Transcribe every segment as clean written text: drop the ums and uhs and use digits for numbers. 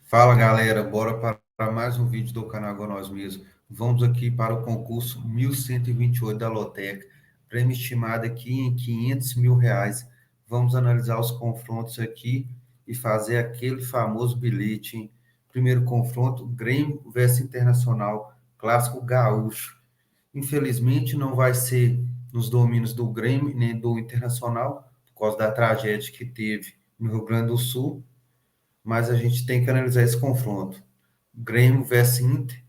Fala galera, bora para mais um vídeo do canal Agora Nós Mesmos. Vamos aqui para o concurso 1128 da Lotec, prêmio estimado aqui em R$ 500.000. Vamos analisar os confrontos aqui e fazer aquele famoso bilhete, hein? Primeiro confronto, Grêmio versus Internacional, clássico gaúcho. Infelizmente não vai ser nos domínios do Grêmio nem do Internacional, por causa da tragédia que teve no Rio Grande do Sul, mas a gente tem que analisar esse confronto. Grêmio versus Inter,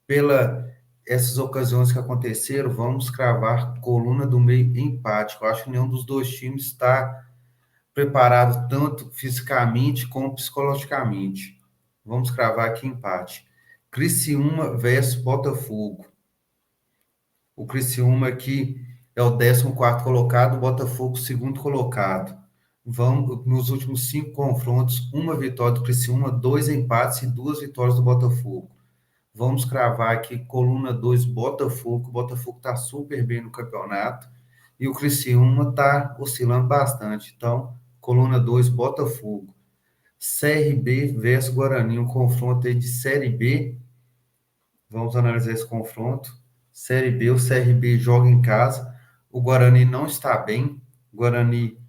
pela essas ocasiões que aconteceram, vamos cravar coluna do meio empate. Eu acho que nenhum dos dois times está preparado tanto fisicamente como psicologicamente. Vamos cravar aqui empate. Criciúma versus Botafogo. O Criciúma aqui é o 14º colocado, o Botafogo segundo colocado. Vamos, nos últimos 5 confrontos, uma vitória do Criciúma, 2 empates e 2 vitórias do Botafogo. Vamos cravar aqui coluna 2 Botafogo. O Botafogo está super bem no campeonato e o Criciúma está oscilando bastante. Então, coluna 2 Botafogo. CRB versus Guarani, um confronto aí de Série B. Vamos analisar esse confronto. Série B, o CRB joga em casa. O Guarani não está bem. O Guarani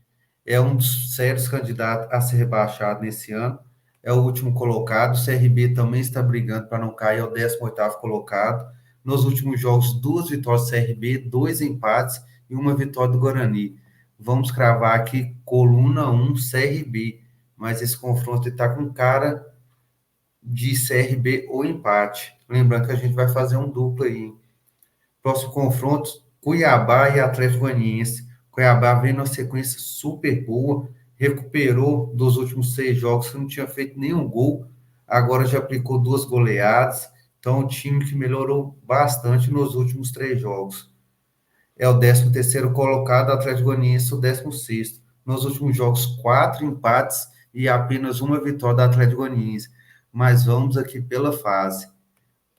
é um dos sérios candidatos a ser rebaixado nesse ano. É o último colocado. O CRB também está brigando para não cair, é o 18º colocado. Nos últimos jogos, 2 vitórias do CRB, 2 empates e uma vitória do Guarani. Vamos cravar aqui coluna 1 CRB, mas esse confronto está com cara de CRB ou empate. Lembrando que a gente vai fazer um duplo aí, hein? Próximo confronto, Cuiabá e Atlético Goianiense. Cuiabá vem numa sequência super boa, recuperou dos últimos 6 jogos que não tinha feito nenhum gol, agora já aplicou 2 goleadas, então um time que melhorou bastante nos últimos 3 jogos. É o 13º colocado, Atlético Goianiense o 16º. Nos últimos jogos, 4 empates e apenas uma vitória da Atlético Goianiense. Mas vamos aqui pela fase.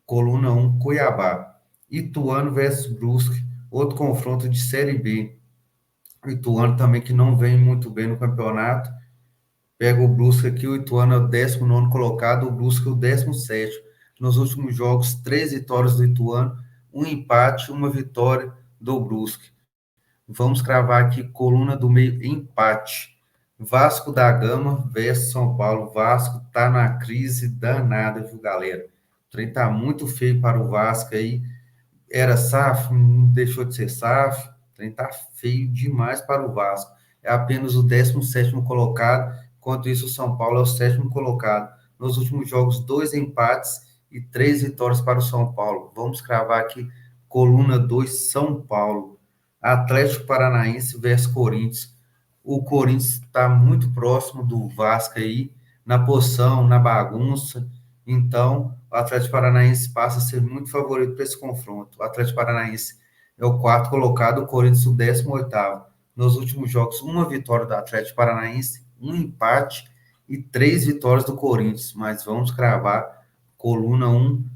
Coluna 1, Cuiabá. Ituano versus Brusque, outro confronto de Série B. O Ituano também que não vem muito bem no campeonato. Pega o Brusque aqui, o Ituano é o 19º colocado, o Brusque é o 17º. Nos últimos jogos, 3 vitórias do Ituano, um empate, uma vitória do Brusque. Vamos cravar aqui coluna do meio empate. Vasco da Gama versus São Paulo. Vasco tá na crise danada, viu, galera? O trem tá muito feio para o Vasco aí. Era SAF, não deixou de ser SAF. O trem tá feio demais para o Vasco. É apenas o 17º colocado, enquanto isso o São Paulo é o 7º colocado. Nos últimos jogos, 2 empates e 3 vitórias para o São Paulo. Vamos cravar aqui coluna 2 São Paulo. Atlético Paranaense versus Corinthians. O Corinthians está muito próximo do Vasco aí, na posição, na bagunça. Então, o Atlético Paranaense passa a ser muito favorito para esse confronto. O Atlético Paranaense é o 4º colocado, o Corinthians o 18º. Nos últimos jogos, uma vitória do Atlético Paranaense, um empate e 3 vitórias do Corinthians. Mas vamos cravar coluna 1,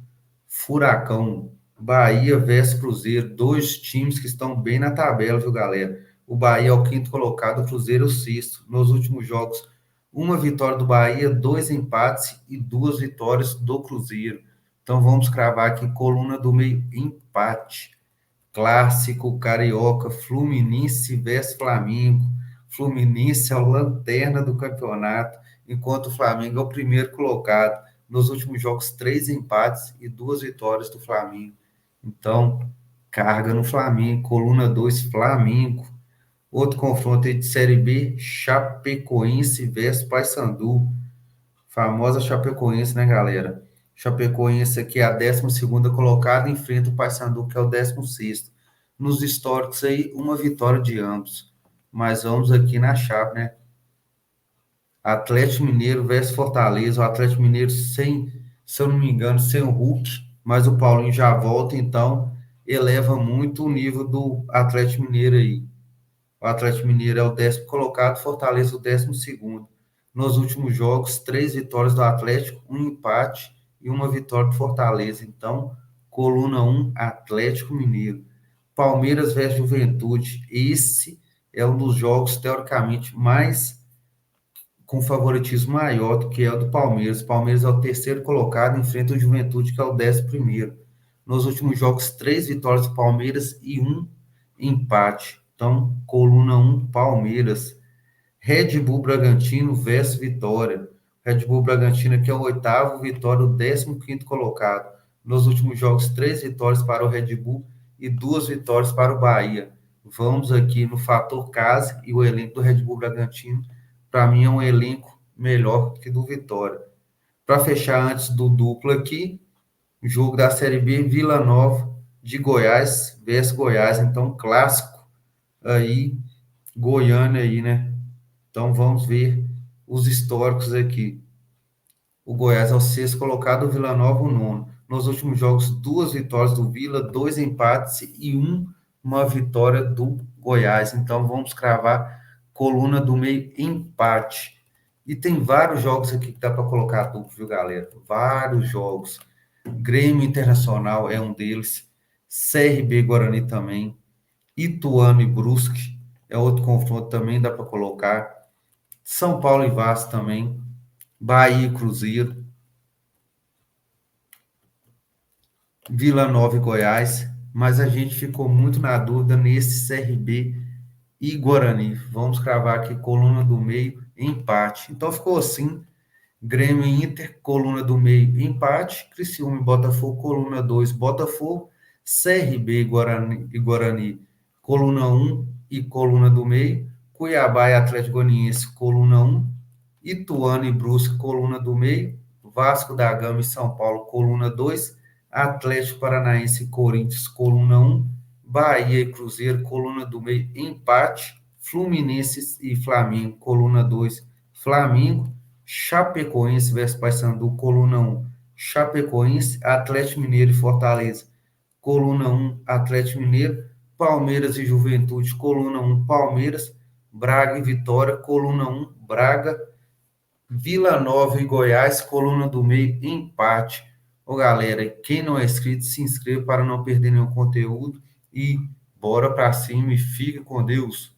Furacão. Bahia versus Cruzeiro, 2 times que estão bem na tabela, viu, galera? O Bahia é o 5º colocado, o Cruzeiro é o 6º. Nos últimos jogos, uma vitória do Bahia, 2 empates e 2 vitórias do Cruzeiro. Então vamos cravar aqui coluna do meio empate. Clássico carioca, Fluminense versus Flamengo. Fluminense é o lanterna do campeonato, enquanto o Flamengo é o primeiro colocado. Nos últimos jogos, 3 empates e 2 vitórias do Flamengo. Então, carga no Flamengo, coluna 2 Flamengo. Outro confronto aí de Série B, Chapecoense versus Paysandu. Famosa Chapecoense, né, galera? Chapecoense aqui é a 12ª colocada, enfrenta o Paysandu, que é o 16º. Nos históricos aí, uma vitória de ambos. Mas vamos aqui na chave, né? Atlético Mineiro versus Fortaleza. O Atlético Mineiro sem, se eu não me engano, sem o Hulk, mas o Paulinho já volta, então eleva muito o nível do Atlético Mineiro aí. O Atlético Mineiro é o 10º colocado, Fortaleza o 12º. Nos últimos jogos, 3 vitórias do Atlético, um empate e uma vitória do Fortaleza. Então, coluna 1, Atlético Mineiro. Palmeiras versus Juventude. Esse é um dos jogos, teoricamente, mais com favoritismo maior do que é o do Palmeiras. O Palmeiras é o terceiro colocado, enfrenta o Juventude, que é o 11º. Nos últimos jogos, 3 vitórias do Palmeiras e um empate. Então, coluna 1, Palmeiras. Red Bull Bragantino versus Vitória. Red Bull Bragantino, que é o oitavo, Vitória, o 15º colocado. Nos últimos jogos, 3 vitórias para o Red Bull e 2 vitórias para o Bahia. Vamos aqui no fator casa e o elenco do Red Bull Bragantino. Para mim, é um elenco melhor que do Vitória. Para fechar antes do duplo aqui, jogo da Série B, Vila Nova de Goiás versus Goiás. Então, clássico aí, Goiânia aí, né? Então, vamos ver os históricos aqui. O Goiás é o sexto colocado, o Vila Nova o nono. Nos últimos jogos, 2 vitórias do Vila, 2 empates e uma vitória do Goiás. Então, vamos cravar coluna do meio empate. E tem vários jogos aqui que dá para colocar duplo, viu, galera? Vários jogos. Grêmio Internacional é um deles. CRB Guarani também. Ituano e Brusque é outro confronto também, dá para colocar. São Paulo e Vasco também. Bahia e Cruzeiro. Vila Nova e Goiás. Mas a gente ficou muito na dúvida nesse CRB e Guarani. Vamos cravar aqui coluna do meio, empate. Então ficou assim. Grêmio e Inter, coluna do meio, empate. Criciúma e Botafogo, coluna 2, Botafogo. CRB e Guarani, coluna 1 e coluna do meio. Cuiabá e Atlético Goianiense, coluna 1. Ituano e Brusque, coluna do meio. Vasco da Gama e São Paulo, coluna 2. Atlético Paranaense e Corinthians, coluna 1. Bahia e Cruzeiro, coluna do meio, empate. Fluminense e Flamengo, coluna 2. Flamengo. Chapecoense versus Paysandu, coluna 1. Chapecoense, Atlético Mineiro e Fortaleza, coluna 1, Atlético Mineiro. Palmeiras e Juventude, coluna 1, Palmeiras. Braga e Vitória, coluna 1, Braga. Vila Nova e Goiás, coluna do meio, empate. Ô, galera, quem não é inscrito, se inscreva para não perder nenhum conteúdo e bora para cima e fique com Deus.